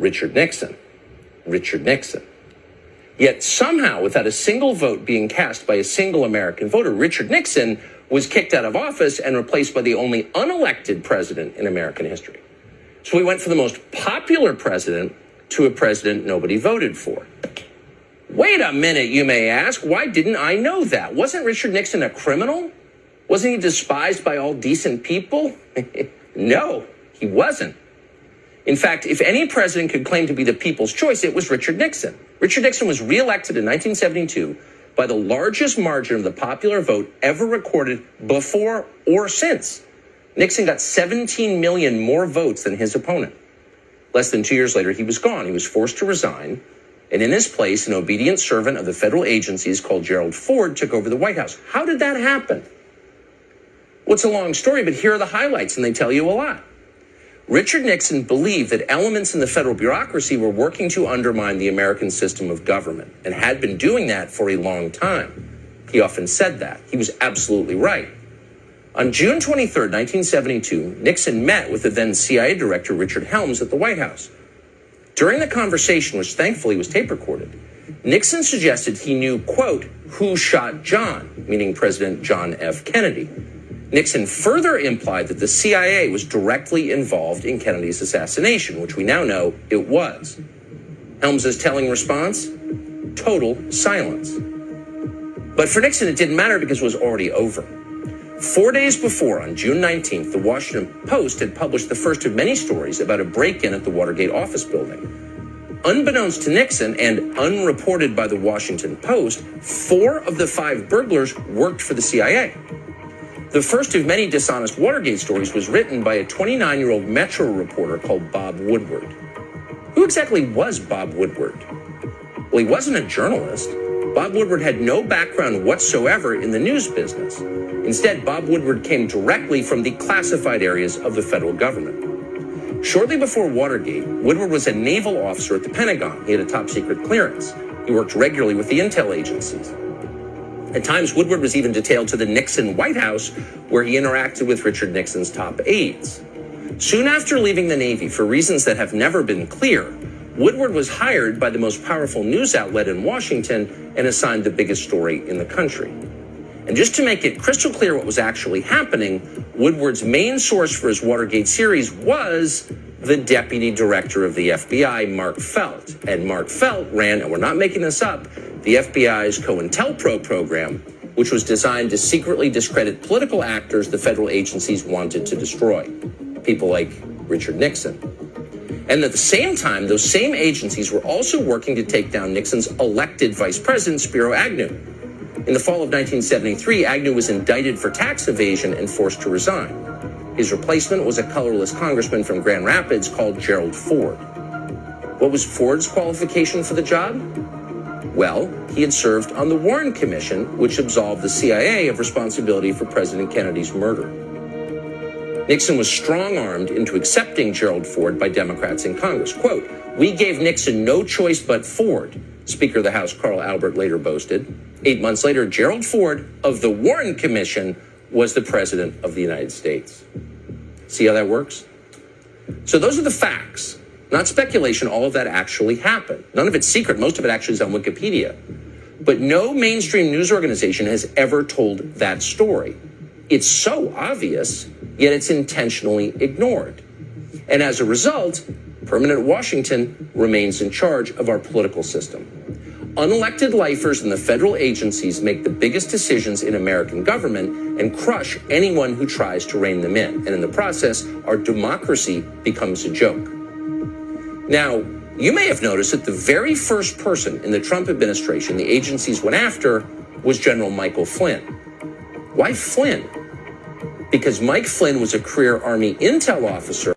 Richard Nixon. Richard Nixon. Yet somehow, without a single vote being cast by a single American voter, Richard Nixon was kicked out of office and replaced by the only unelected president in American history. So we went from the most popular president to a president nobody voted for. Wait a minute, you may ask. Why didn't I know that? Wasn't Richard Nixon a criminal? Wasn't he despised by all decent people? No, he wasn't. In fact, if any president could claim to be the people's choice, it was Richard Nixon. Richard Nixon was reelected in 1972 by the largest margin of the popular vote ever recorded before or since. Nixon got 17 million more votes than his opponent. Less than 2 years later, he was gone. He was forced to resign. And in his place, an obedient servant of the federal agencies called Gerald Ford took over the White House. How did that happen? Well, it's a long story, but here are the highlights, and they tell you a lot. Richard Nixon believed that elements in the federal bureaucracy were working to undermine the American system of government and had been doing that for a long time. He often said that. He was absolutely right. On June 23, 1972, Nixon met with the then CIA director Richard Helms at the White House. During the conversation, which thankfully was tape recorded, Nixon suggested he knew, quote, who shot John, meaning President John F. Kennedy. Nixon further implied that the CIA was directly involved in Kennedy's assassination, which we now know it was. Helms's telling response? Total silence. But for Nixon, it didn't matter because it was already over. 4 days before, on June 19th, the Washington Post had published the first of many stories about a break-in at the Watergate office building. Unbeknownst to Nixon and unreported by the Washington Post, 4 of the 5 burglars worked for the CIA. The first of many dishonest Watergate stories was written by a 29-year-old Metro reporter called Bob Woodward. Who exactly was Bob Woodward? Well, he wasn't a journalist. Bob Woodward had no background whatsoever in the news business. Instead, Bob Woodward came directly from the classified areas of the federal government. Shortly before Watergate, Woodward was a naval officer at the Pentagon. He had a top-secret clearance. He worked regularly with the intel agencies. At times, Woodward was even detailed to the Nixon White House, where he interacted with Richard Nixon's top aides. Soon after leaving the Navy, for reasons that have never been clear, Woodward was hired by the most powerful news outlet in Washington and assigned the biggest story in the country. And just to make it crystal clear what was actually happening, Woodward's main source for his Watergate series was the deputy director of the FBI, Mark Felt. And Mark Felt ran, and we're not making this up, the FBI's COINTELPRO program, which was designed to secretly discredit political actors the federal agencies wanted to destroy, people like Richard Nixon. And at the same time, those same agencies were also working to take down Nixon's elected vice president, Spiro Agnew. In the fall of 1973, Agnew was indicted for tax evasion and forced to resign. His replacement was a colorless congressman from Grand Rapids called Gerald Ford. What was Ford's qualification for the job? Well, he had served on the Warren Commission, which absolved the CIA of responsibility for President Kennedy's murder. Nixon was strong-armed into accepting Gerald Ford by Democrats in Congress. Quote, "We gave Nixon no choice but Ford," Speaker of the House Carl Albert later boasted. 8 months later, Gerald Ford of the Warren Commission was the president of the United States. See how that works? So those are the facts, not speculation. All of that actually happened. None of it's secret. Most of it actually is on Wikipedia. But no mainstream news organization has ever told that story. It's so obvious, yet it's intentionally ignored. And as a result, permanent Washington remains in charge of our political system. Unelected lifers in the federal agencies make the biggest decisions in American government and crush anyone who tries to rein them in. And in the process, our democracy becomes a joke. Now, you may have noticed that the very first person in the Trump administration the agencies went after was General Michael Flynn. Why Flynn? Because Mike Flynn was a career Army intel officer